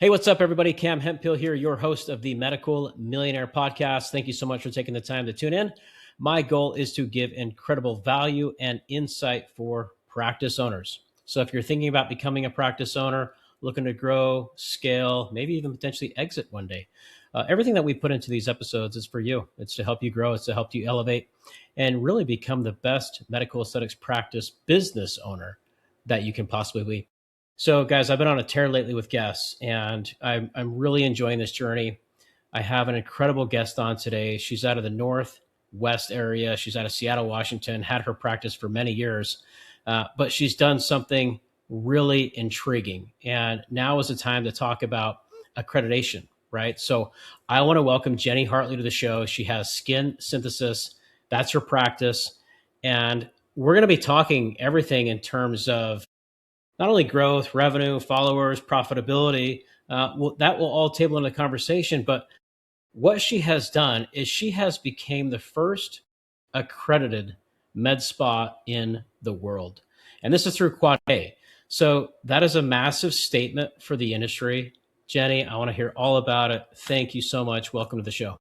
Hey, what's up, everybody? Cam Hemphill here, your host of the Medical Millionaire Podcast. Thank you so much for taking the time to tune in. My goal is to give incredible value and insight for practice owners. So if you're thinking about becoming a practice owner, looking to grow, scale, maybe even potentially exit one day, everything that we put into these episodes is for you. It's to help you grow, it's to help you elevate and really become the best medical aesthetics practice business owner that you can possibly be. So, guys, I've been on a tear lately with guests, and I'm really enjoying this journey. I have an incredible guest on today. She's out of the Northwest area. She's out of Seattle, Washington, had her practice for many years, but she's done something really intriguing. And now is the time to talk about accreditation, right? So I want to welcome Jenny Hartley to the show. She has Skin Synthesis. That's her practice. And we're going to be talking everything in terms of not only growth, revenue, followers, profitability. That will all table in the conversation. But what she has done is she has become the first accredited med spa in the world. And this is through Quad A. So that is a massive statement for the industry. Jenny, I want to hear all about it. Thank you so much. Welcome to the show.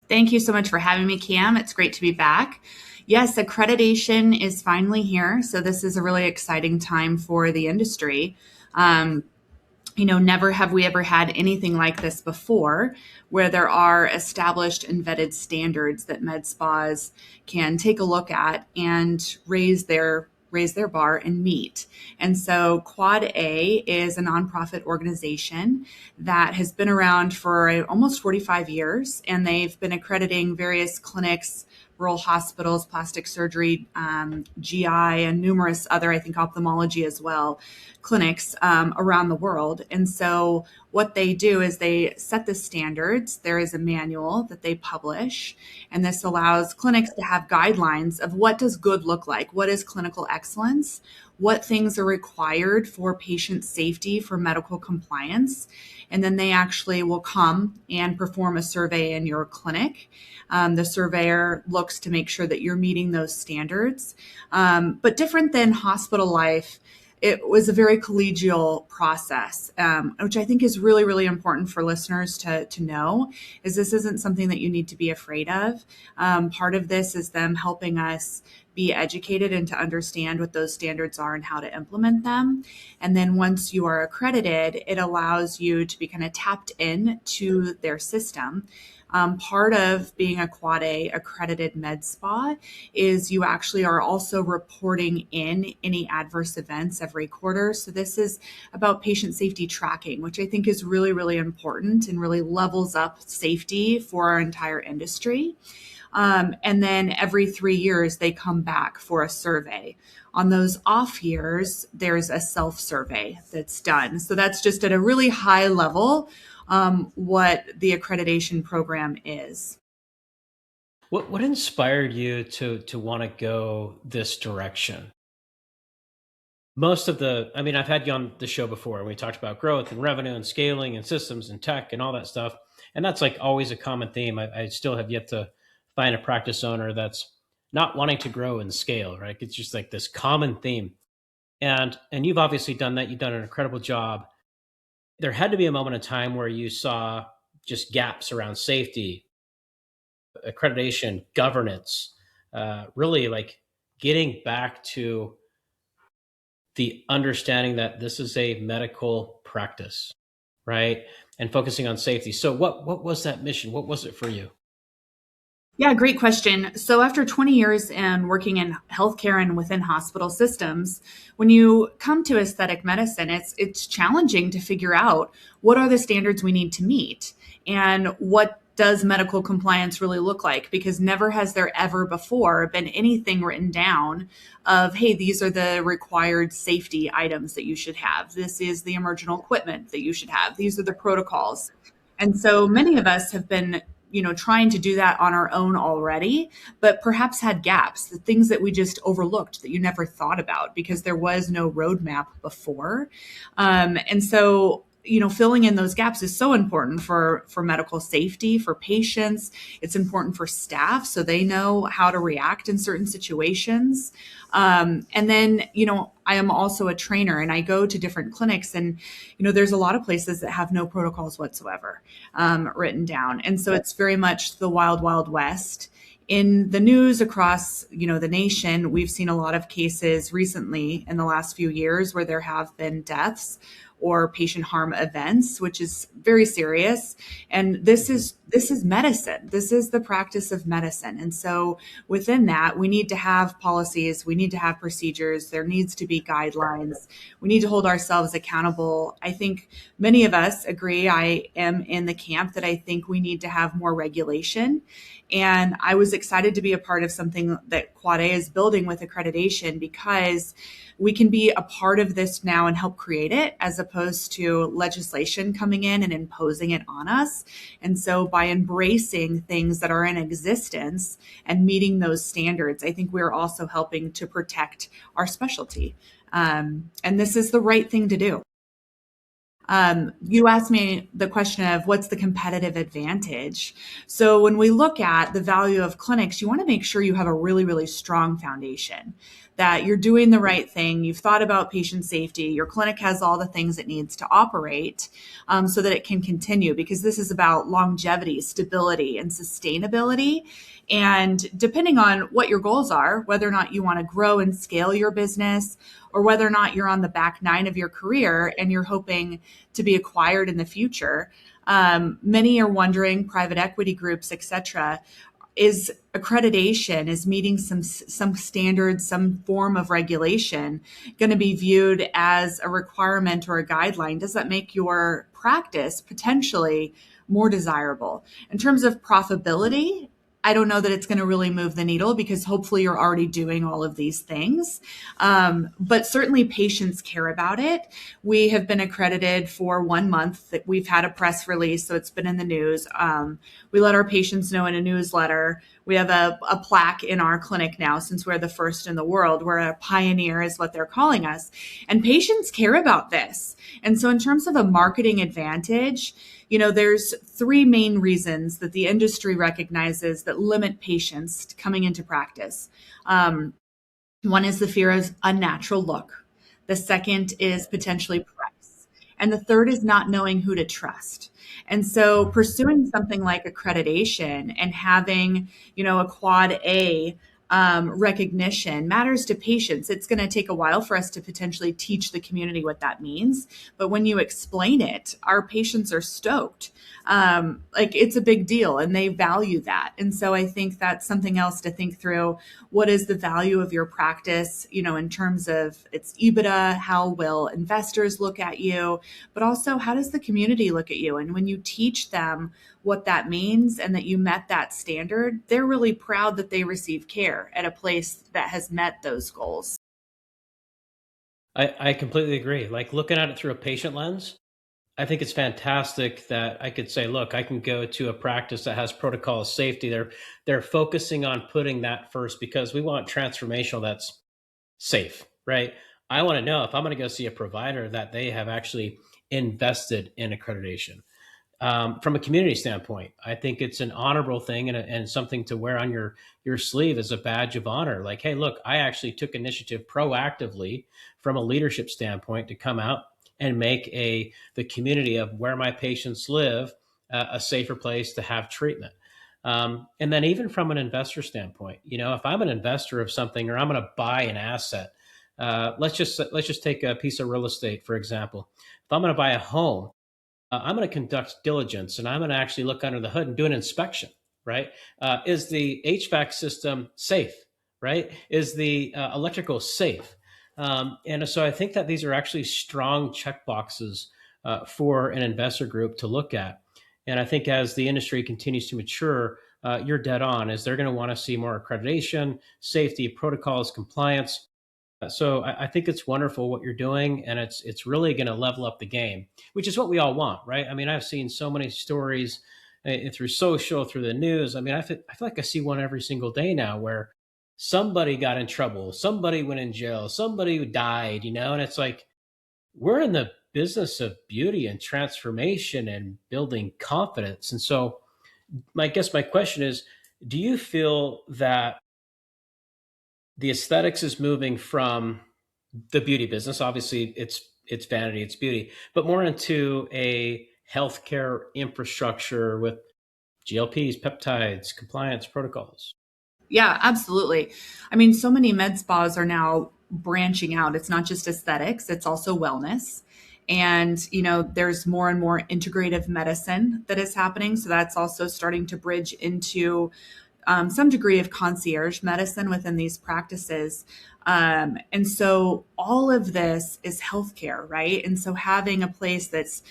Thank you so much for having me, Cam. It's great to be back. Yes, accreditation is finally here. So this is a really exciting time for the industry. Never have we ever had anything like this before, where there are established and vetted standards that med spas can take a look at and raise their bar and meet. And so Quad A is a nonprofit organization that has been around for almost 45 years, and they've been accrediting various clinics, rural hospitals, plastic surgery, GI, and numerous other, I think ophthalmology as well, clinics around the world. And so what they do is they set the standards. There is a manual that they publish, and this allows clinics to have guidelines of what does good look like, what is clinical excellence, what things are required for patient safety, for medical compliance. And then they actually will come and perform a survey in your clinic. The surveyor looks to make sure that you're meeting those standards. But different than hospital life, it was a very collegial process, which I think is really, really important for listeners to know, is this isn't something that you need to be afraid of. Part of this is them helping us be educated and to understand what those standards are and how to implement them. And then once you are accredited, it allows you to be kind of tapped in to their system. Part of being a Quad A accredited med spa is you actually are also reporting in any adverse events every quarter. So this is about patient safety tracking, which I think is really, really important and really levels up safety for our entire industry. And then every 3 years, they come back for a survey. On those off years, there's a self-survey that's done. So that's just at a really high level what the accreditation program is. What inspired you to want to go this direction? I've had you on the show before, and we talked about growth and revenue and scaling and systems and tech and all that stuff. And that's like always a common theme. I still have yet to find a practice owner that's not wanting to grow and scale, right? It's just like this common theme. And you've obviously done that. You've done an incredible job. There had to be a moment in time where you saw just gaps around safety, accreditation, governance, really like getting back to the understanding that this is a medical practice, right? And focusing on safety. So what was that mission? What was it for you? Yeah, great question. So after 20 years in working in healthcare and within hospital systems, when you come to aesthetic medicine, it's challenging to figure out what are the standards we need to meet and what does medical compliance really look like? Because never has there ever before been anything written down of, hey, these are the required safety items that you should have. This is the emergency equipment that you should have. These are the protocols. And so many of us have been trying to do that on our own already, but perhaps had gaps, the things that we just overlooked that you never thought about because there was no roadmap before. And so filling in those gaps is so important for medical safety, for patients. It's important for staff so they know how to react in certain situations. And then, I am also a trainer and I go to different clinics, and, there's a lot of places that have no protocols whatsoever written down. And so it's very much the wild, wild west. In the news across, the nation, we've seen a lot of cases recently in the last few years where there have been deaths or patient harm events, which is very serious. And this is medicine. This is the practice of medicine. And so within that, we need to have policies, we need to have procedures, there needs to be guidelines. We need to hold ourselves accountable. I think many of us agree. I am in the camp that I think we need to have more regulation. And I was excited to be a part of something that Quad A is building with accreditation, because we can be a part of this now and help create it, as opposed to legislation coming in and imposing it on us. And so by embracing things that are in existence and meeting those standards, I think we're also helping to protect our specialty. And this is the right thing to do. You asked me the question of what's the competitive advantage. So when we look at the value of clinics, you want to make sure you have a really, really strong foundation, that you're doing the right thing. You've thought about patient safety. Your clinic has all the things it needs to operate so that it can continue, because this is about longevity, stability, and sustainability. And depending on what your goals are, whether or not you want to grow and scale your business, or whether or not you're on the back nine of your career and you're hoping to be acquired in the future, many are wondering, private equity groups, et cetera, is accreditation, is meeting some standards, some form of regulation going to be viewed as a requirement or a guideline? Does that make your practice potentially more desirable? In terms of profitability, I don't know that it's going to really move the needle, because hopefully you're already doing all of these things. But certainly patients care about it. We have been accredited for 1 month. That we've had a press release, so it's been in the news. We let our patients know in a newsletter. We have a plaque in our clinic now, since we're the first in the world. We're a pioneer is what they're calling us. And patients care about this. And so in terms of a marketing advantage, there's 3 main reasons that the industry recognizes that limit patients coming into practice. One is the fear of unnatural look. The second is potentially price. And the third is not knowing who to trust. And so pursuing something like accreditation and having, a Quad A recognition matters to patients. It's going to take a while for us to potentially teach the community what that means. But when you explain it, our patients are stoked. It's a big deal and they value that. And so I think that's something else to think through. What is the value of your practice, in terms of its EBITDA? How will investors look at you? But also, how does the community look at you? And when you teach them what that means and that you met that standard, they're really proud that they receive care at a place that has met those goals. I completely agree. Like, looking at it through a patient lens, I think it's fantastic that I could say, look, I can go to a practice that has protocol of safety. They're focusing on putting that first, because we want transformational that's safe, right? I want to know, if I'm going to go see a provider, that they have actually invested in accreditation. From a community standpoint, I think it's an honorable thing, and something to wear on your sleeve as a badge of honor. Like, hey, look, I actually took initiative proactively from a leadership standpoint to come out and make the community of where my patients live a safer place to have treatment. And then even from an investor standpoint, if I'm an investor of something, or I'm going to buy an asset, let's just take a piece of real estate, for example. If I'm going to buy a home, I'm going to conduct diligence, and I'm going to actually look under the hood and do an inspection, right? Is the HVAC system safe, right? Is the electrical safe? And so I think that these are actually strong check boxes for an investor group to look at. And I think as the industry continues to mature, you're dead on, is they're going to want to see more accreditation, safety, protocols, compliance. So I think it's wonderful what you're doing, and it's really going to level up the game, which is what we all want, right? I mean, I've seen so many stories through social, through the news. I mean, I feel like I see one every single day now, where somebody got in trouble, somebody went in jail, somebody died, and it's like, we're in the business of beauty and transformation and building confidence. And so, I guess my question is, do you feel that the aesthetics is moving from the beauty business? Obviously, it's vanity, it's beauty, but more into a healthcare infrastructure with GLPs, peptides, compliance protocols. Yeah, absolutely. I mean, so many med spas are now branching out. It's not just aesthetics, it's also wellness. And, there's more and more integrative medicine that is happening. So that's also starting to bridge into some degree of concierge medicine within these practices. And so all of this is healthcare, right? And so having a place that's,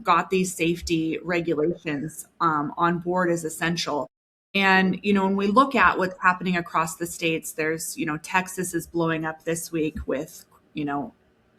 got these safety regulations on board is essential. And, when we look at what's happening across the states, there's, Texas is blowing up this week with,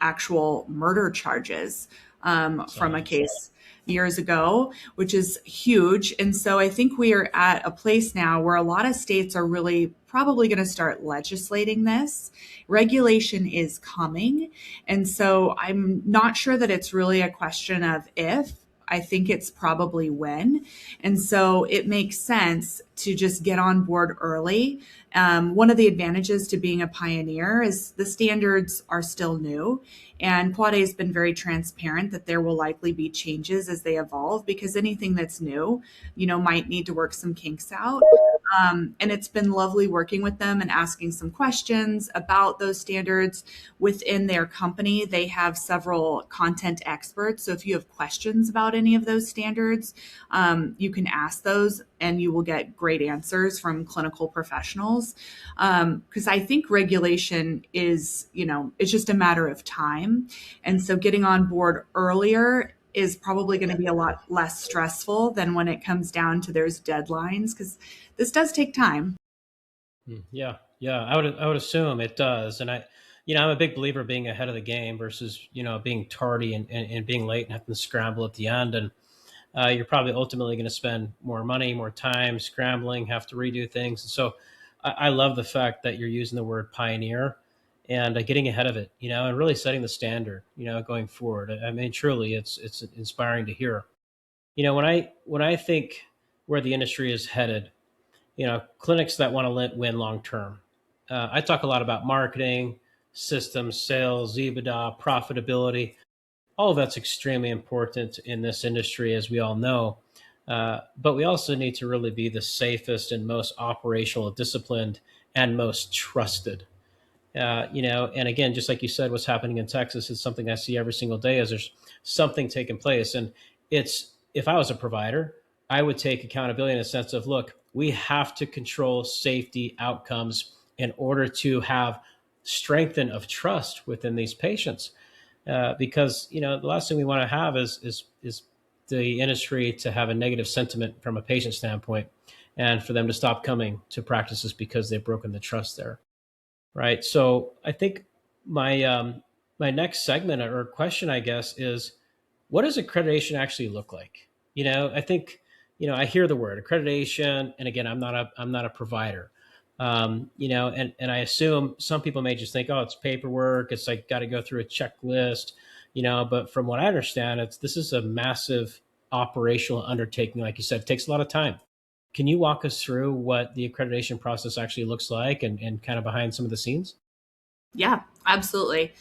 actual murder charges from a case years ago, which is huge. And so I think we are at a place now where a lot of states are really probably going to start legislating this. Regulation is coming. And so I'm not sure that it's really a question of if. I think it's probably when. And so it makes sense to just get on board early. One of the advantages to being a pioneer is the standards are still new. And Quade has been very transparent that there will likely be changes as they evolve, because anything that's new, might need to work some kinks out. And it's been lovely working with them and asking some questions about those standards within their company. They have several content experts. So if you have questions about any of those standards, you can ask those and you will get great answers from clinical professionals. Because I think regulation is, it's just a matter of time. And so getting on board earlier is probably going to be a lot less stressful than when it comes down to those deadlines, because this does take time. Yeah, yeah, I would assume it does, and I'm a big believer of being ahead of the game versus being tardy and being late and having to scramble at the end, and you're probably ultimately going to spend more money, more time scrambling, have to redo things. And so I love the fact that you're using the word pioneer and getting ahead of it, and really setting the standard, going forward. I mean, truly, it's inspiring to hear. When I think where the industry is headed, clinics that want to win long term. I talk a lot about marketing, systems, sales, EBITDA, profitability. All of that's extremely important in this industry, as we all know. But we also need to really be the safest and most operational, disciplined, and most trusted. And again, just like you said, what's happening in Texas is something I see every single day. As there's something taking place, and it's if I was a provider, I would take accountability in the sense of, look, we have to control safety outcomes in order to have strengthen of trust within these patients, because the last thing we want to have is the industry to have a negative sentiment from a patient standpoint, and for them to stop coming to practices because they've broken the trust there. Right. So I think my next segment or question, I guess, is what does accreditation actually look like? I think I hear the word accreditation, and again, I'm not a provider. And I assume some people may just think, oh, it's paperwork. It's like got to go through a checklist, But from what I understand, this is a massive operational undertaking. Like you said, it takes a lot of time. Can you walk us through what the accreditation process actually looks like and kind of behind some of the scenes? Yeah, absolutely.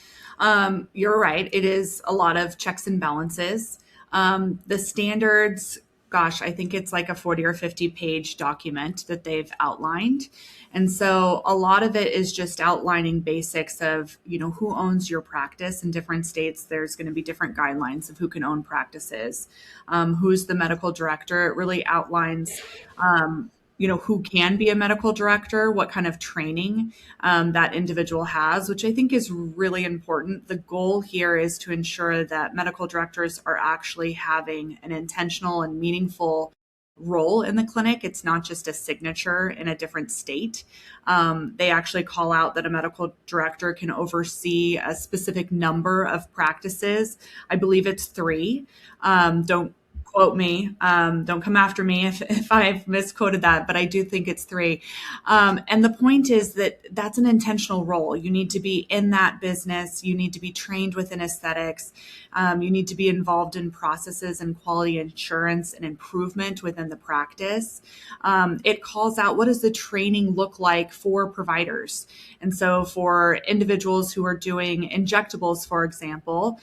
You're right. It is a lot of checks and balances. The standards, gosh, I think it's like a 40 or 50 page document that they've outlined. And so a lot of it is just outlining basics of, who owns your practice. In different states, there's going to be different guidelines of who can own practices, who's the medical director. It really outlines, who can be a medical director, what kind of training that individual has, which I think is really important. The goal here is to ensure that medical directors are actually having an intentional and meaningful role in the clinic. It's not just a signature in a different state. They actually call out that a medical director can oversee a specific number of practices. I believe it's 3. Don't quote me. Don't come after me if I've misquoted that, but I do think it's three. And the point is that that's an intentional role. You need to be in that business. You need to be trained within aesthetics. You need to be involved in processes and quality assurance and improvement within the practice. It calls out, what does the training look like for providers? And so for individuals who are doing injectables, for example,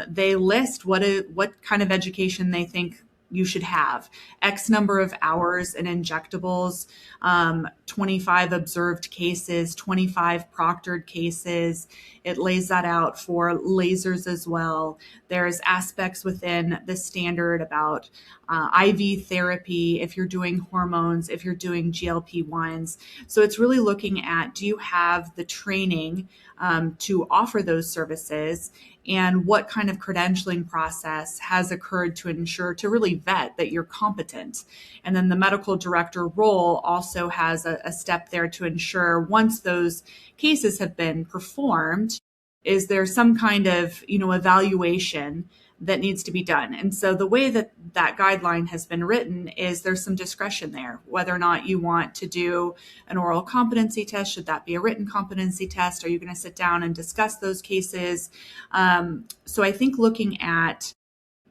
they list what kind of education they think you should have. X number of hours in injectables, 25 observed cases, 25 proctored cases. It lays that out for lasers as well. There's aspects within the standard about IV therapy, if you're doing hormones, if you're doing GLP-1s. So it's really looking at, do you have the training to offer those services, and what kind of credentialing process has occurred to ensure, to really vet that you're competent. And then the medical director role also has a step there to ensure, once those cases have been performed, is there some kind of, evaluation that needs to be done. And so the way that that guideline has been written is there's some discretion there, whether or not you want to do an oral competency test. Should that be a written competency test? Are you going to sit down and discuss those cases? So I think looking at,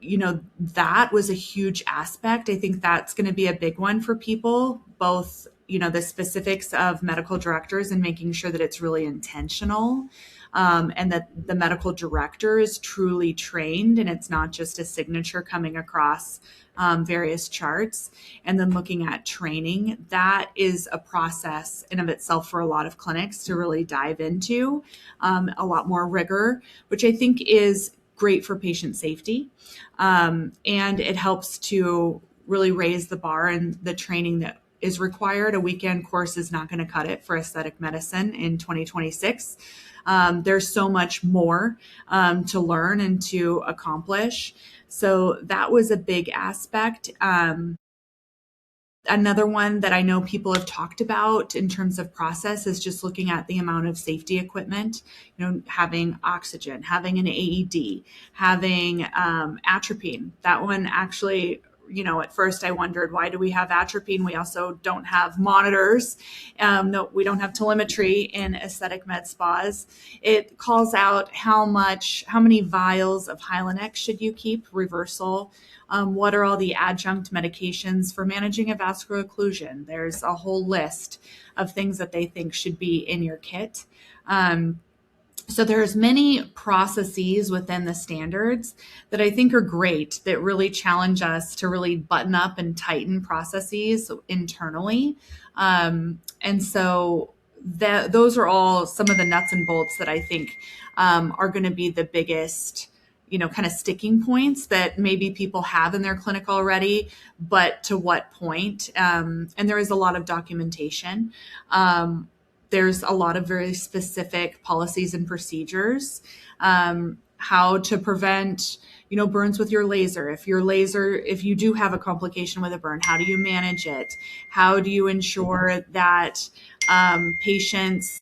that was a huge aspect. I think that's going to be a big one for people, both, the specifics of medical directors and making sure that it's really intentional. And that the medical director is truly trained and it's not just a signature coming across various charts. And then looking at training, that is a process in of itself for a lot of clinics to really dive into, a lot more rigor, which I think is great for patient safety. And it helps to really raise the bar and the training that is required. A weekend course is not going to cut it for aesthetic medicine in 2026. There's so much more to learn and to accomplish. So that was a big aspect. Another one that I know people have talked about in terms of process is just looking at the amount of safety equipment, having oxygen, having an AED, having atropine. That one actually, at first I wondered, why do we have atropine? We also don't have monitors. No, we don't have telemetry in aesthetic med spas. It calls out how many vials of Hylenex should you keep, reversal. What are all the adjunct medications for managing a vascular occlusion? There's a whole list of things that they think should be in your kit. So there's many processes within the standards that I think are great, that really challenge us to really button up and tighten processes internally. And so those are all some of the nuts and bolts that I think are going to be the biggest, kind of sticking points that maybe people have in their clinic already, but to what point? And there is a lot of documentation. There's a lot of very specific policies and procedures, how to prevent, burns with your laser. If you do have a complication with a burn, how do you manage it? How do you ensure that patients,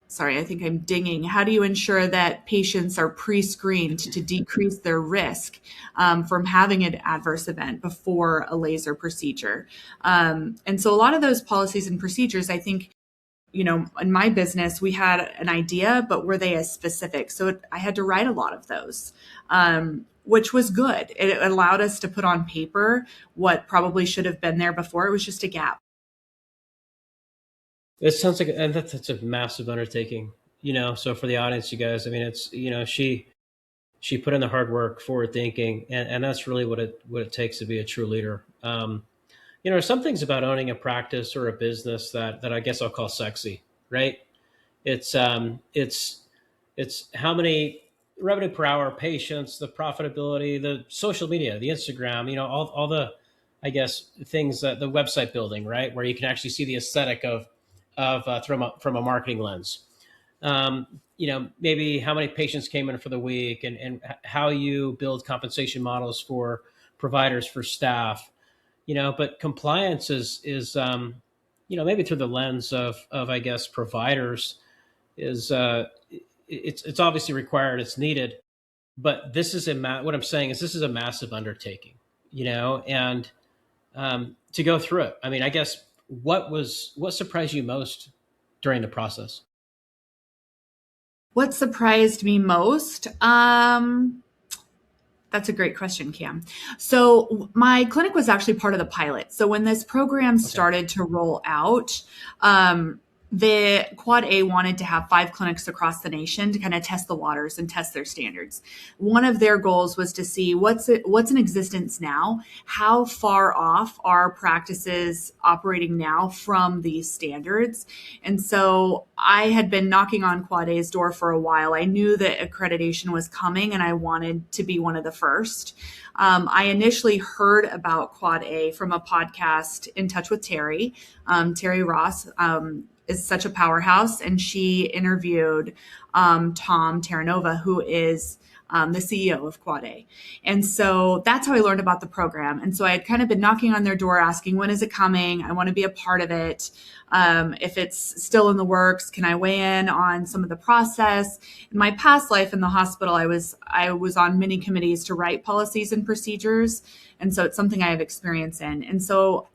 sorry, I think I'm dinging. How do you ensure that patients are pre-screened to decrease their risk from having an adverse event before a laser procedure? And so a lot of those policies and procedures, I think, in my business, we had an idea, but were they as specific? So I had to write a lot of those, which was good. It allowed us to put on paper what probably should have been there before. It was just a gap. It sounds like, and that's a massive undertaking, so for the audience, you guys, I mean, it's, she put in the hard work, forward thinking, and that's really what it takes to be a true leader. Some things about owning a practice or a business that I guess I'll call sexy, right? It's how many revenue per hour, patients, the profitability, the social media, the Instagram, all the, I guess, things that the website building, right, where you can actually see the aesthetic of from a marketing lens. Maybe how many patients came in for the week, and how you build compensation models for providers, for staff. But compliance is maybe through the lens of I guess providers is it's obviously required, it's needed, but this is what I'm saying is this is a massive undertaking, and to go through it. I mean, I guess what surprised you most during the process? What surprised me most? That's a great question, Cam. So my clinic was actually part of the pilot. So when this program Okay. started to roll out, the Quad A wanted to have 5 clinics across the nation to kind of test the waters and test their standards. One of their goals was to see what's in existence now, how far off are practices operating now from these standards. And so I had been knocking on Quad A's door for a while. I knew that accreditation was coming and I wanted to be one of the first. I initially heard about Quad A from a podcast, In Touch with Terry. Terry Ross is such a powerhouse, and she interviewed Tom Terranova, who is the CEO of Quad A. And so that's how I learned about the program. And so I had kind of been knocking on their door asking, when is it coming? I want to be a part of it. If it's still in the works, can I weigh in on some of the process? In my past life in the hospital, I was on many committees to write policies and procedures. And so it's something I have experience in. And so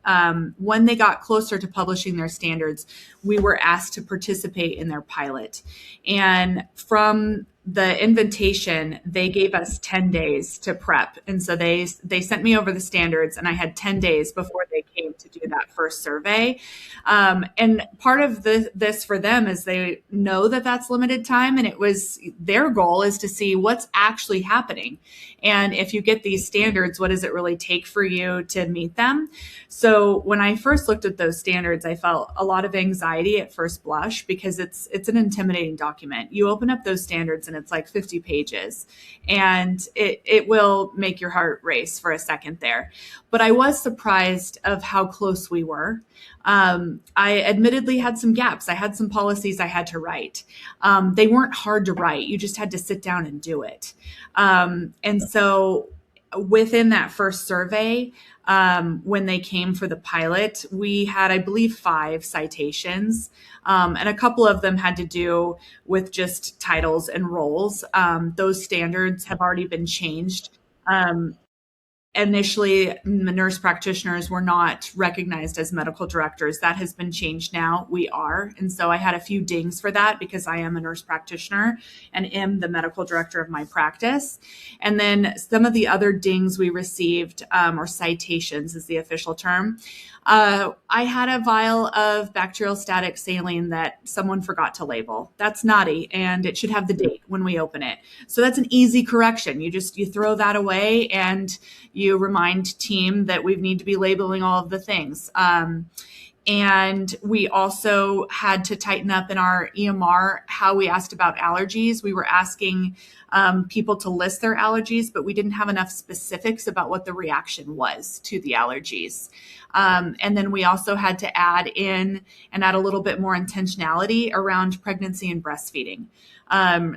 when they got closer to publishing their standards, we were asked to participate in their pilot. And from the invitation, they gave us 10 days to prep. And so they sent me over the standards, and I had 10 days before they came to do that first survey. And part of this for them is they know that that's limited time, and it was their goal is to see what's actually happening. And if you get these standards, what does it really take for you to meet them? So when I first looked at those standards, I felt a lot of anxiety at first blush because it's an intimidating document. You open up those standards and it's like 50 pages, and it will make your heart race for a second there. But I was surprised of how close we were. I admittedly had some gaps. I had some policies I had to write. They weren't hard to write. You just had to sit down and do it. And so within that first survey, when they came for the pilot, we had, I believe, 5 citations. And a couple of them had to do with just titles and roles. Those standards have already been changed. Initially, nurse practitioners were not recognized as medical directors. That has been changed now. We are. And so I had a few dings for that because I am a nurse practitioner and am the medical director of my practice. And then some of the other dings we received, or citations is the official term. I had a vial of bacterial static saline that someone forgot to label. That's naughty, and it should have the date when we open it. So that's an easy correction. You throw that away and you remind team that we need to be labeling all of the things. And we also had to tighten up in our EMR how we asked about allergies. We were asking people to list their allergies, but we didn't have enough specifics about what the reaction was to the allergies. And then we also had to add a little bit more intentionality around pregnancy and breastfeeding.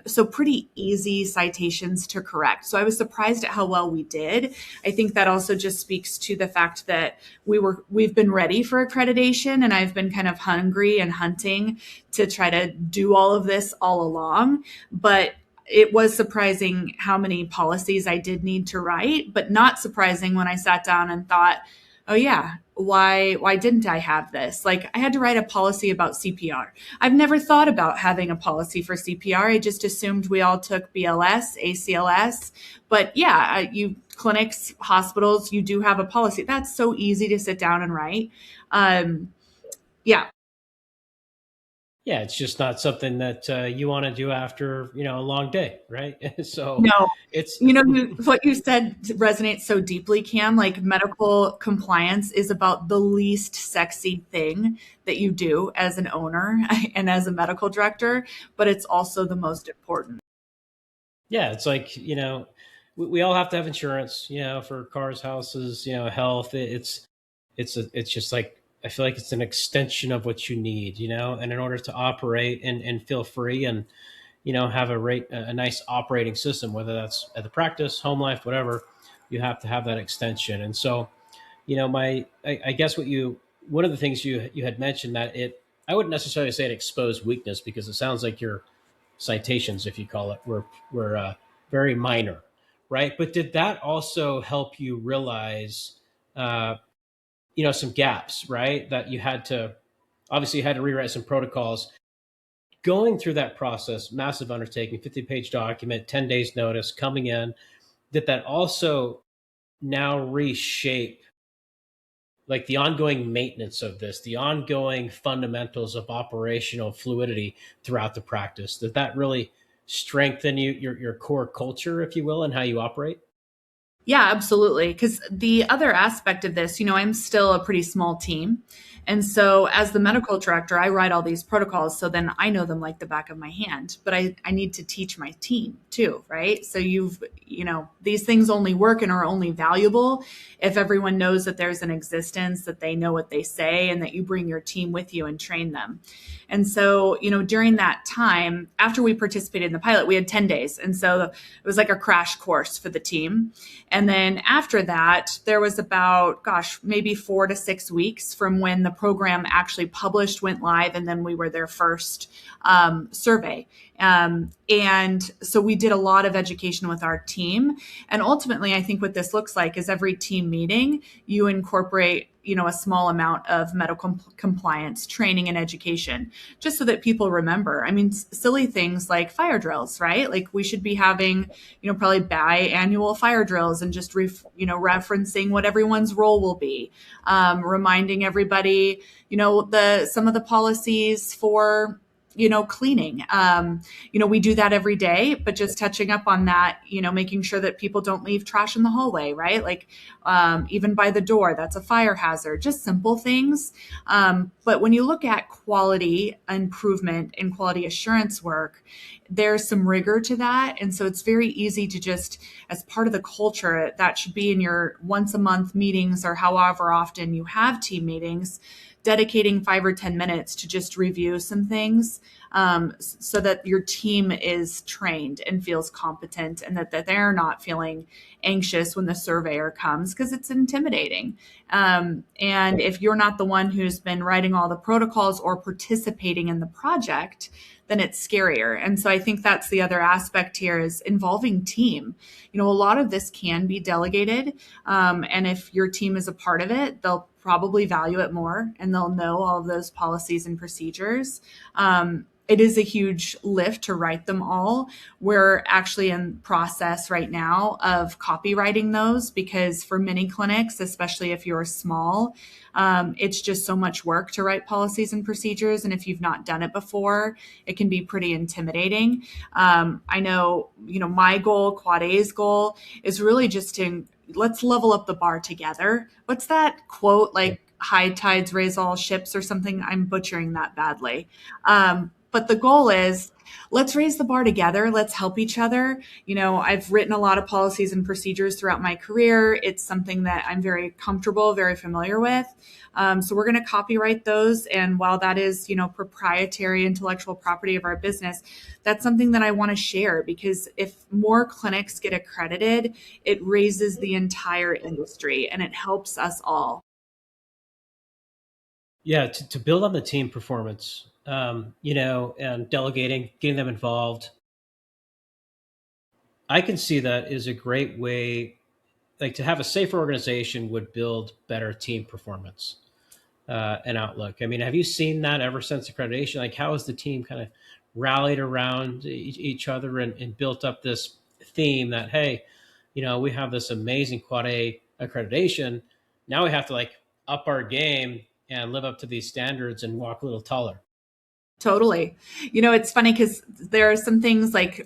So pretty easy citations to correct. So I was surprised at how well we did. I think that also just speaks to the fact that we've been ready for accreditation, and I've been kind of hungry and hunting to try to do all of this all along. But it was surprising how many policies I did need to write, but not surprising when I sat down and thought, oh yeah, why didn't I have this? Like, I had to write a policy about CPR. I've never thought about having a policy for CPR. I just assumed we all took BLS, ACLS. But yeah, you clinics, hospitals, you do have a policy. That's so easy to sit down and write. Yeah. Yeah, it's just not something that you want to do after a long day, right? So No, it's what you said resonates so deeply, Cam. Like, medical compliance is about the least sexy thing that you do as an owner and as a medical director, but it's also the most important. yeah, it's like we all have to have insurance, for cars, houses, health. It's just like I feel like it's an extension of what you need, and in order to operate and feel free and have a nice operating system, whether that's at the practice, home life, whatever, you have to have that extension. And so, I guess one of the things you had mentioned that I wouldn't necessarily say it exposed weakness, because it sounds like your citations, if you call it, were very minor, right? But did that also help you realize, some gaps, right? That you had to, obviously, you had to rewrite some protocols. Going through that process, massive undertaking, 50-page document, 10 days notice, coming in, did that also now reshape like the ongoing maintenance of this, the ongoing fundamentals of operational fluidity throughout the practice? Did that really strengthen your core culture, if you will, and how you operate? Yeah, absolutely. Because the other aspect of this, I'm still a pretty small team. And so, as the medical director, I write all these protocols. So then I know them like the back of my hand. But I need to teach my team too, right? So, these things only work and are only valuable if everyone knows that there's an existence, that they know what they say, and that you bring your team with you and train them. And so, during that time, after we participated in the pilot, we had 10 days. And so it was like a crash course for the team. And then after that, there was about, maybe 4 to 6 weeks from when the program actually published, went live, and then we were their first survey. And so we did a lot of education with our team. And ultimately, I think what this looks like is every team meeting, you incorporate a small amount of medical compliance training and education, just so that people remember. I mean, silly things like fire drills, right? Like we should be having, probably biannual fire drills and just, referencing what everyone's role will be, reminding everybody, some of the policies for cleaning. We do that every day, but just touching up on that, making sure that people don't leave trash in the hallway, right? Like even by the door, that's a fire hazard, just simple things. But when you look at quality improvement and quality assurance work, there's some rigor to that. And so it's very easy to just, as part of the culture, that should be in your once a month meetings or however often you have team meetings, dedicating 5 or 10 minutes to just review some things, so that your team is trained and feels competent, and that they're not feeling anxious when the surveyor comes, because it's intimidating. And if you're not the one who's been writing all the protocols or participating in the project, then it's scarier. And so I think that's the other aspect here, is involving team. A lot of this can be delegated. And if your team is a part of it, they'll probably value it more, and they'll know all of those policies and procedures. It is a huge lift to write them all. We're actually in process right now of copywriting those, because for many clinics, especially if you're small, it's just so much work to write policies and procedures. And if you've not done it before, it can be pretty intimidating. I know, my goal, Quad A's goal, is really just to let's level up the bar together. What's that quote? Like high tides raise all ships or something. I'm butchering that badly. But the goal is, let's raise the bar together. Let's help each other. I've written a lot of policies and procedures throughout my career. It's something that I'm very comfortable, very familiar with. So we're going to copyright those. And while that is, proprietary intellectual property of our business, that's something that I want to share, because if more clinics get accredited, it raises the entire industry and it helps us all. Yeah, to build on the team performance, and delegating, getting them involved. I can see that is a great way, like to have a safer organization would build better team performance and outlook. I mean, have you seen that ever since accreditation? Like, how has the team kind of rallied around each other and built up this theme that, hey, we have this amazing Quad A accreditation. Now we have to like up our game and live up to these standards and walk a little taller. Totally. It's funny because there are some things like,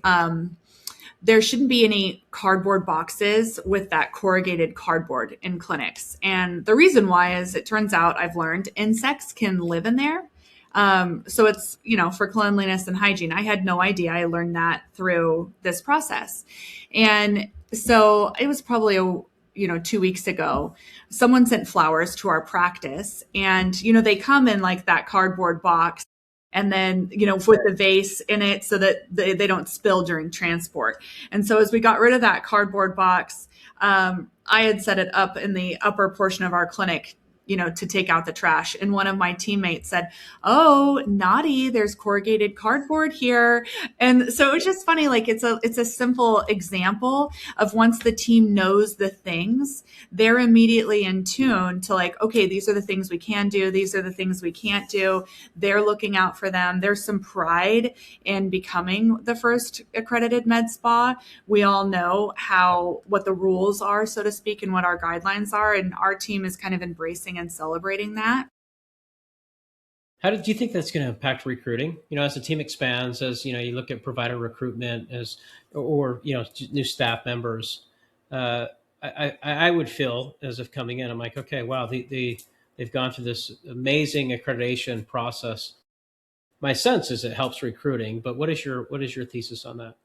there shouldn't be any cardboard boxes with that corrugated cardboard in clinics. And the reason why is, it turns out, I've learned, insects can live in there. So it's, for cleanliness and hygiene. I had no idea. I learned that through this process. And so it was probably 2 weeks ago, someone sent flowers to our practice, and, they come in like that cardboard box, and then, with the vase in it so that they don't spill during transport. And so as we got rid of that cardboard box, I had set it up in the upper portion of our clinic to take out the trash. And one of my teammates said, "Oh, naughty, there's corrugated cardboard here." And so it was just funny. Like it's a simple example of once the team knows the things, they're immediately in tune to like, okay, these are the things we can do. These are the things we can't do. They're looking out for them. There's some pride in becoming the first accredited med spa. We all know what the rules are, so to speak, and what our guidelines are. And our team is kind of embracing and celebrating that. How did you think that's going to impact recruiting? As the team expands, as you look at provider recruitment, or new staff members. I would feel as if coming in, I'm like, okay, wow, they've gone through this amazing accreditation process. My sense is it helps recruiting, but what is your thesis on that?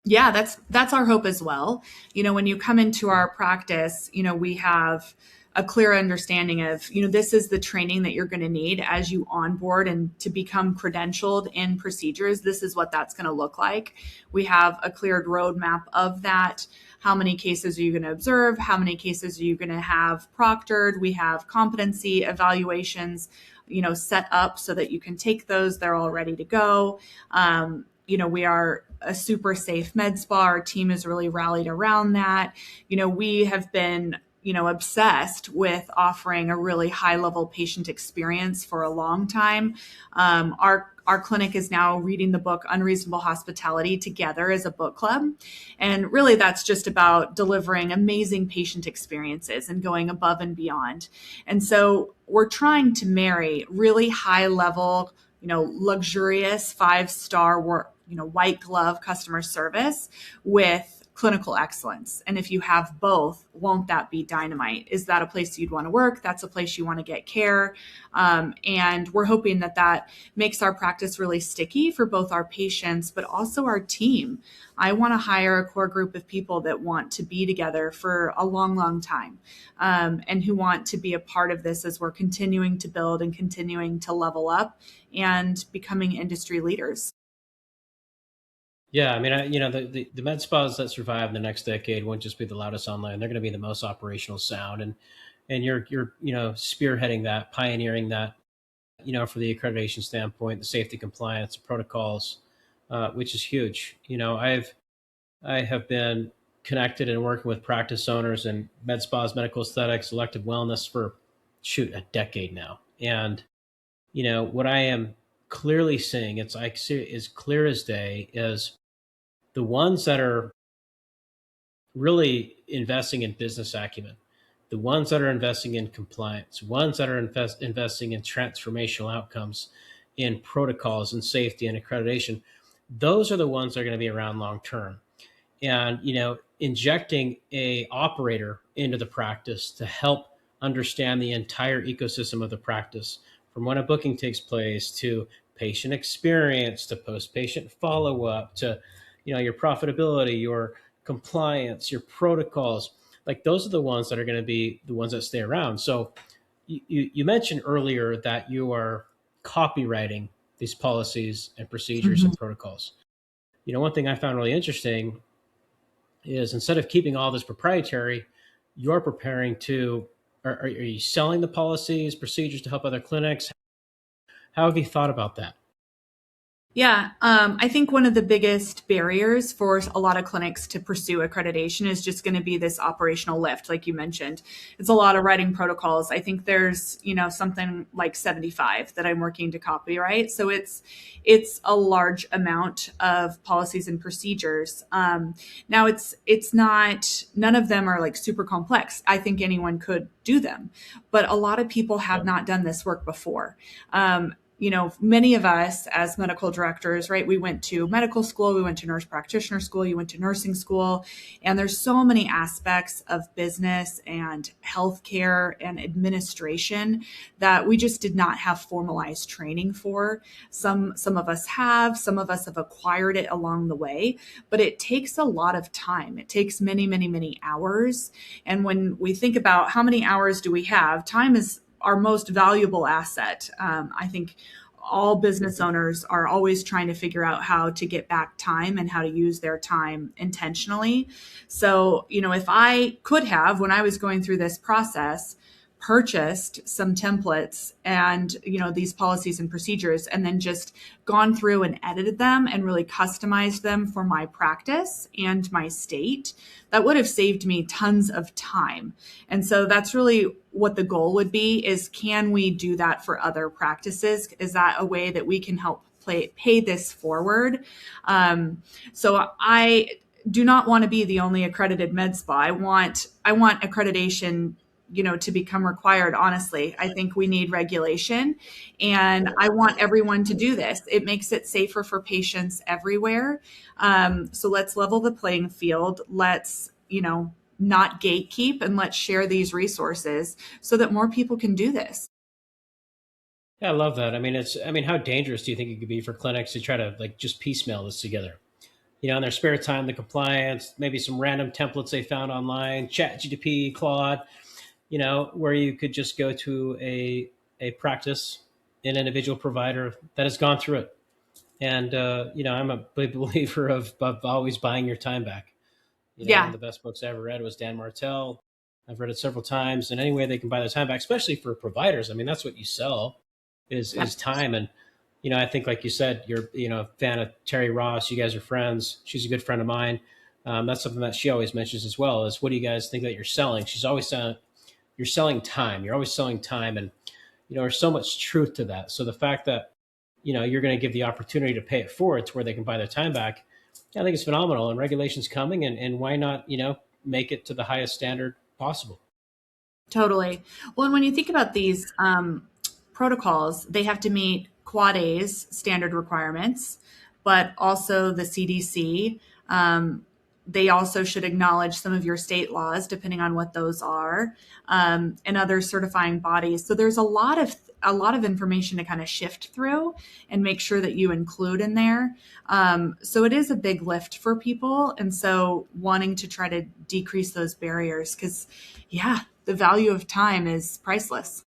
Yeah, that's our hope as well. When you come into our practice, we have a clear understanding of, this is the training that you're going to need as you onboard and to become credentialed in procedures. This is what that's going to look like. We have a cleared roadmap of that. How many cases are you going to observe? How many cases are you going to have proctored? We have competency evaluations, set up so that you can take those. They're all ready to go. We are a super safe med spa. Our team is really rallied around that. We have been, obsessed with offering a really high level patient experience for a long time. Our clinic is now reading the book Unreasonable Hospitality together as a book club. And really that's just about delivering amazing patient experiences and going above and beyond. And so we're trying to marry really high level, luxurious 5-star work, white glove customer service with clinical excellence. And if you have both, won't that be dynamite? Is that a place you'd want to work? That's a place you want to get care. And we're hoping that makes our practice really sticky for both our patients, but also our team. I want to hire a core group of people that want to be together for a long, long time, and who want to be a part of this as we're continuing to build and continuing to level up and becoming industry leaders. Yeah, I mean, the med spas that survive the next decade won't just be the loudest online; they're going to be the most operational sound, and you're spearheading that, pioneering that, for the accreditation standpoint, the safety compliance, the protocols, which is huge. I have been connected and working with practice owners and med spas, medical aesthetics, elective wellness for a decade now, and what I am clearly seeing, it's like as clear as day, is the ones that are really investing in business acumen, the ones that are investing in compliance, ones that are investing in transformational outcomes, in protocols and safety and accreditation, those are the ones that are going to be around long term. And injecting a operator into the practice to help understand the entire ecosystem of the practice, from when a booking takes place to patient experience to post-patient follow-up to your profitability, your compliance, your protocols. Like, those are the ones that are going to be the ones that stay around. So you mentioned earlier that you are copywriting these policies and procedures Mhm. and protocols. One thing I found really interesting is, instead of keeping all this proprietary, you're preparing to, are you selling the policies, procedures to help other clinics? How have you thought about that? Yeah, I think one of the biggest barriers for a lot of clinics to pursue accreditation is just going to be this operational lift, like you mentioned. It's a lot of writing protocols. I think there's, something like 75 that I'm working to copyright. So it's a large amount of policies and procedures. Now it's not, none of them are like super complex. I think anyone could do them, but a lot of people have not done this work before. Many of us as medical directors, right, we went to medical school, we went to nurse practitioner school, you went to nursing school, and there's so many aspects of business and healthcare and administration that we just did not have formalized training for. Some of us have, some of us have acquired it along the way, but it takes a lot of time. It takes many, many, many hours. And when we think about how many hours do we have, time is our most valuable asset. I think all business owners are always trying to figure out how to get back time and how to use their time intentionally. So, if I could have, when I was going through this process, purchased some templates and, these policies and procedures, and then just gone through and edited them and really customized them for my practice and my state, that would have saved me tons of time. And so that's really what the goal would be, is can we do that for other practices? Is that a way that we can help pay this forward? So I do not want to be the only accredited med spa. I want accreditation, to become required. Honestly, I think we need regulation, and I want everyone to do this. It makes it safer for patients everywhere. So let's level the playing field. Let's, not gatekeep, and let's share these resources so that more people can do this. Yeah, I love that. How dangerous do you think it could be for clinics to try to just piecemeal this together? In their spare time, the compliance, maybe some random templates they found online, ChatGPT, Claude, where you could just go to a practice, an individual provider that has gone through it. And, I'm a big believer of always buying your time back. One of the best books I ever read was Dan Martell. I've read it several times, and any way they can buy their time back, especially for providers. That's what you sell is time. And, I think, like you said, you're, a fan of Terry Ross. You guys are friends. She's a good friend of mine. That's something that she always mentions as well, is what do you guys think that you're selling? She's always saying, you're selling time. You're always selling time. And, there's so much truth to that. So the fact that, you're going to give the opportunity to pay it forward to where they can buy their time back, I think it's phenomenal. And regulation's coming, and why not, make it to the highest standard possible? Totally. Well, and when you think about these protocols, they have to meet Quad A's standard requirements, but also the CDC. They also should acknowledge some of your state laws, depending on what those are, and other certifying bodies. So there's a lot of information to kind of shift through and make sure that you include in there. So it is a big lift for people. And so wanting to try to decrease those barriers, because the value of time is priceless.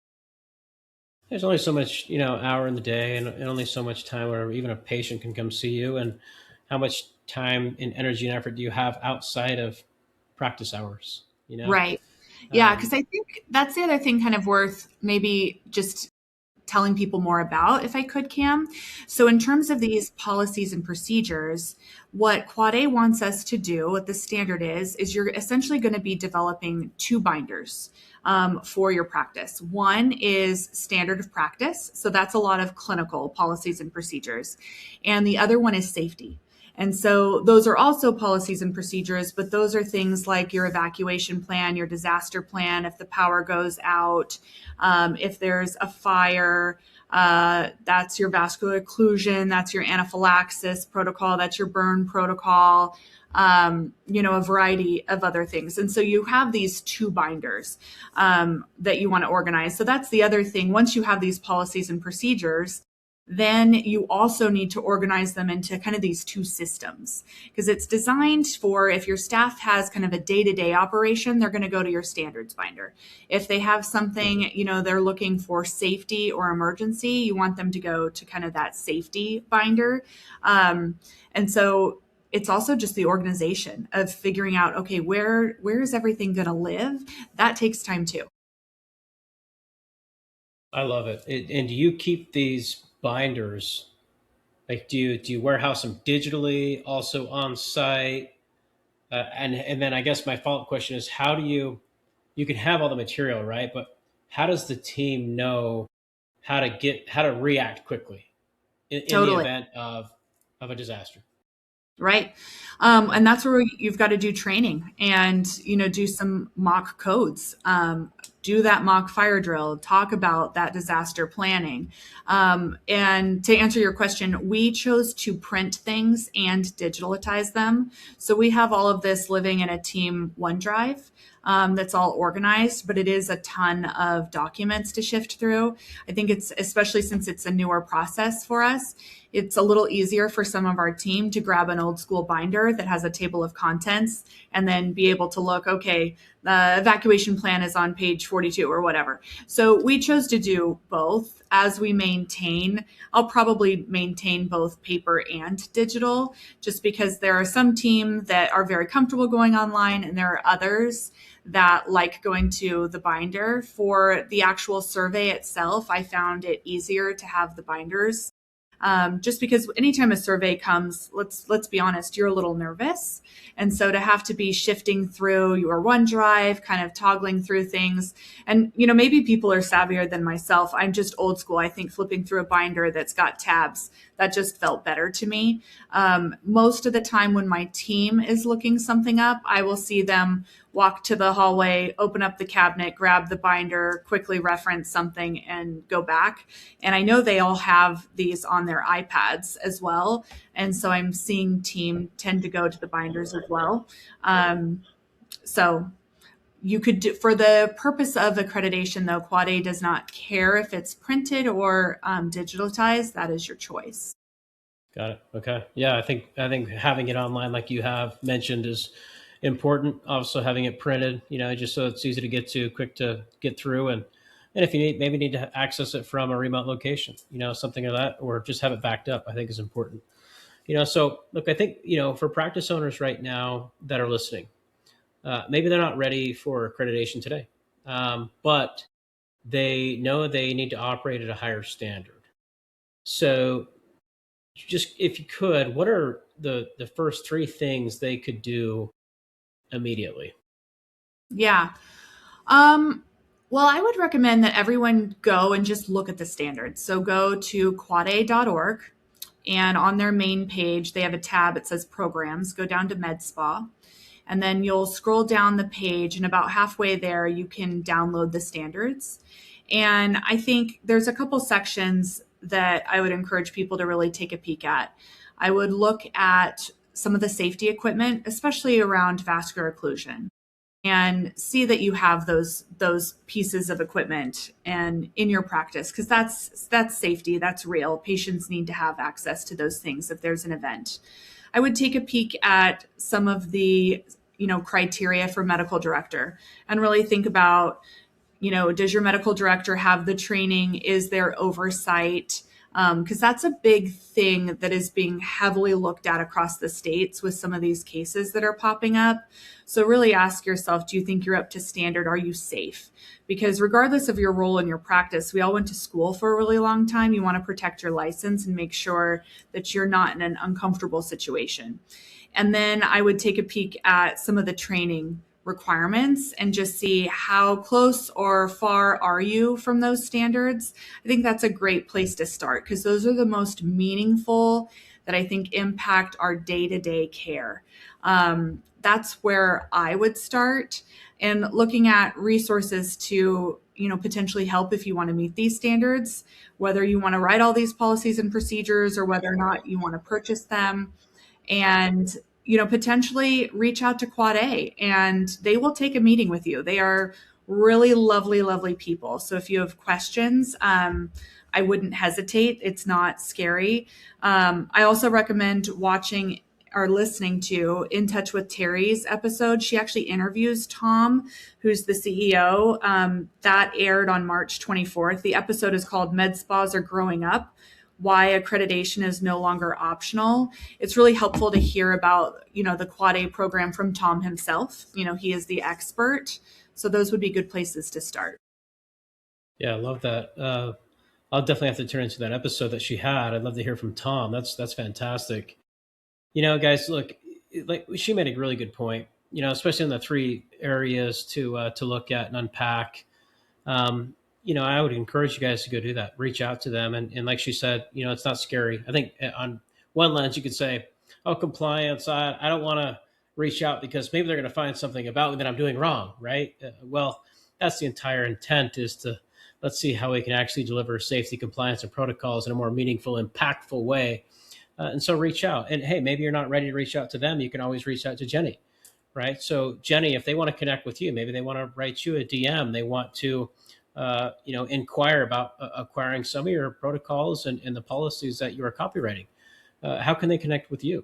There's only so much, hour in the day, and only so much time where even a patient can come see you. And how much time and energy and effort do you have outside of practice hours? Right. Yeah. Because I think that's the other thing kind of worth maybe just telling people more about, if I could, Cam. So in terms of these policies and procedures, what Quad A wants us to do, what the standard is you're essentially going to be developing two binders for your practice. One is standard of practice. So that's a lot of clinical policies and procedures. And the other one is safety. And so those are also policies and procedures, but those are things like your evacuation plan, your disaster plan, if the power goes out, if there's a fire, that's your vascular occlusion, that's your anaphylaxis protocol, that's your burn protocol, a variety of other things. And so you have these two binders that you want to organize. So that's the other thing. Once you have these policies and procedures, then you also need to organize them into kind of these two systems, because it's designed for, if your staff has kind of a day-to-day operation, they're going to go to your standards binder. If they have something, they're looking for safety or emergency, you want them to go to kind of that safety binder. And so it's also just the organization of figuring out, okay, where is everything going to live? That takes time too. I love it. And do you keep these binders, do you warehouse them digitally, also on site? And then I guess my follow-up question is, how do you can have all the material, right? But how does the team know how to react quickly in the event of a disaster? Right. And that's where you've got to do training and, do some mock codes, do that mock fire drill, talk about that disaster planning. And to answer your question, we chose to print things and digitalize them. So we have all of this living in a team OneDrive. That's all organized, but it is a ton of documents to shift through. I think it's, especially since it's a newer process for us, it's a little easier for some of our team to grab an old school binder that has a table of contents and then be able to look, okay, the evacuation plan is on page 42 or whatever. So we chose to do both as we maintain. I'll probably maintain both paper and digital, just because there are some teams that are very comfortable going online, and there are others that like going to the binder. For the actual survey itself, I found it easier to have the binders. Just because anytime a survey comes, let's be honest, you're a little nervous. And so to have to be shifting through your OneDrive, kind of toggling through things. And, maybe people are savvier than myself. I'm just old school. I think flipping through a binder that's got tabs, that just felt better to me. Most of the time when my team is looking something up, I will see them walk to the hallway, open up the cabinet, grab the binder, quickly reference something, and go back. And I know they all have these on their iPads as well. And so I'm seeing team tend to go to the binders as well. So you could do, for the purpose of accreditation, though, Quad A does not care if it's printed or digitalized. That is your choice. Got it. Okay. Yeah, I think having it online, like you have mentioned, is important. Also, having it printed, just so it's easy to get to, quick to get through, and if you maybe need to access it from a remote location, something like that, or just have it backed up, I think is important. So look, I think for practice owners right now that are listening, maybe they're not ready for accreditation today, but they know they need to operate at a higher standard. So just if you could, what are the first three things they could do immediately? Yeah. Well, I would recommend that everyone go and just look at the standards. So go to quada.org, and on their main page, they have a tab. It says programs. Go down to MedSpa, and then you'll scroll down the page, and about halfway there, you can download the standards. And I think there's a couple sections that I would encourage people to really take a peek at. I would look at some of the safety equipment, especially around vascular occlusion, and see that you have those pieces of equipment and in your practice, because that's safety, that's real. Patients need to have access to those things if there's an event. I would take a peek at some of the criteria for medical director and really think about, does your medical director have the training? Is there oversight? Because that's a big thing that is being heavily looked at across the states with some of these cases that are popping up. So really ask yourself, do you think you're up to standard? Are you safe? Because regardless of your role in your practice, we all went to school for a really long time. You want to protect your license and make sure that you're not in an uncomfortable situation. And then I would take a peek at some of the training requirements and just see how close or far are you from those standards. I think that's a great place to start, because those are the most meaningful that I think impact our day-to-day care. That's where I would start, and looking at resources to potentially help if you want to meet these standards, whether you want to write all these policies and procedures or whether or not you want to purchase them. And potentially reach out to Quad A, and they will take a meeting with you. They are really lovely, lovely people. So if you have questions, I wouldn't hesitate. It's not scary. I also recommend watching or listening to In Touch with Terry's episode. She actually interviews Tom, who's the CEO. That aired on March 24th. The episode is called MedSpas Are Growing Up: Why Accreditation is No Longer Optional. It's really helpful to hear about, the Quad A program from Tom himself. He is the expert. So those would be good places to start. Yeah, I love that. I'll definitely have to turn into that episode that she had. I'd love to hear from Tom. That's fantastic. Guys, look, like she made a really good point, especially in the three areas to look at and unpack. I would encourage you guys to go do that. Reach out to them. And like she said, it's not scary. I think on one lens, you could say, oh, compliance, I don't want to reach out because maybe they're going to find something about me that I'm doing wrong, right? Well, that's the entire intent, is to let's see how we can actually deliver safety, compliance, and protocols in a more meaningful, impactful way. And so reach out. And hey, maybe you're not ready to reach out to them. You can always reach out to Jenny, right? So Jenny, if they want to connect with you, maybe they want to write you a DM. They want to inquire about acquiring some of your protocols and the policies that you are copywriting. How can they connect with you?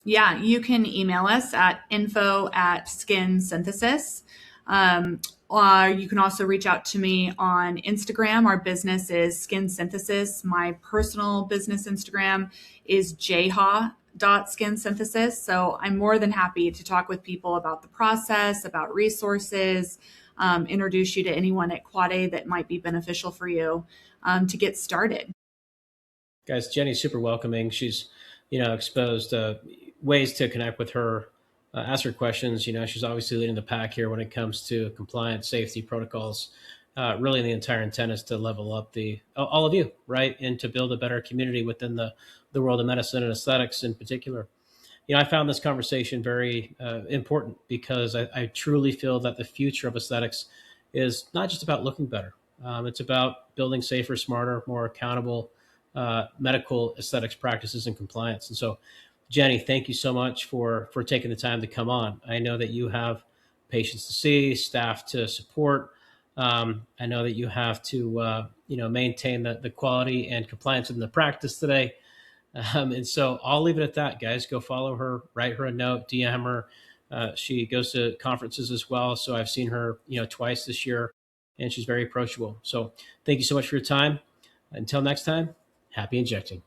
Yeah, you can email us at info@SkinSynthesis. You can also reach out to me on Instagram. Our business is Skin Synthesis. My personal business Instagram is jha.skinsynthesis. So I'm more than happy to talk with people about the process, about resources, introduce you to anyone at Quade that might be beneficial for you to get started. Guys, Jenny's super welcoming. She's, exposed ways to connect with her, ask her questions. She's obviously leading the pack here when it comes to compliance, safety protocols. Really, the entire intent is to level up all of you, right, and to build a better community within the world of medicine and aesthetics in particular. I found this conversation very important because I truly feel that the future of aesthetics is not just about looking better. It's about building safer, smarter, more accountable medical aesthetics practices and compliance. And so, Jenny, thank you so much for taking the time to come on. I know that you have patients to see, staff to support. I know that you have to maintain the quality and compliance in the practice today. And so I'll leave it at that, guys. Go follow her, write her a note, DM her. She goes to conferences as well. So I've seen her, twice this year, and she's very approachable. So thank you so much for your time. Until next time, happy injecting.